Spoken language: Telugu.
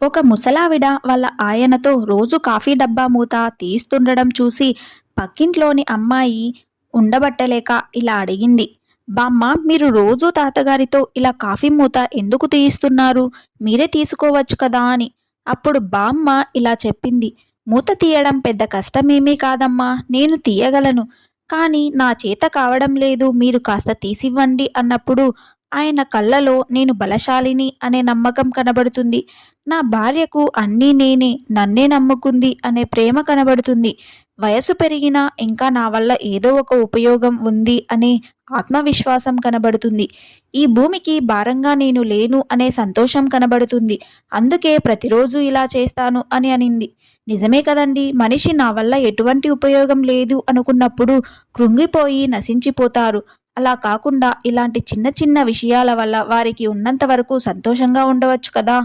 ఒక ముసలావిడ వాళ్ళ ఆయనతో రోజు కాఫీ డబ్బా మూత తీస్తుండడం చూసి పక్కింట్లోని అమ్మాయి ఉండబట్టలేక ఇలా అడిగింది. బామ్మ, మీరు రోజూ తాతగారితో ఇలా కాఫీ మూత ఎందుకు తీయిస్తున్నారు? మీరే తీసుకోవచ్చు కదా అని. అప్పుడు బామ్మ ఇలా చెప్పింది. మూత తీయడం పెద్ద కష్టమేమీ కాదమ్మా, నేను తీయగలను. కానీ నా చేత కావడం లేదు, మీరు కాస్త తీసివ్వండి అన్నప్పుడు ఆయన కళ్ళలో నేను బలశాలిని అనే నమ్మకం కనబడుతుంది. నా భార్యకు అన్నీ నేనే, నన్నే నమ్ముకుంది అనే ప్రేమ కనబడుతుంది. వయసు పెరిగినా ఇంకా నా వల్ల ఏదో ఒక ఉపయోగం ఉంది అనే ఆత్మవిశ్వాసం కనబడుతుంది. ఈ భూమికి భారంగా నేను లేను అనే సంతోషం కనబడుతుంది. అందుకే ప్రతిరోజు ఇలా చేస్తాను అని అనింది. నిజమే కదండి, మనిషి నా వల్ల ఎటువంటి ఉపయోగం లేదు అనుకున్నప్పుడు కృంగిపోయి నశించిపోతారు. అలా కాకుండా ఇలాంటి చిన్న చిన్న విషయాల వల్ల వారికి ఉన్నంత వరకు సంతోషంగా ఉండవచ్చు కదా.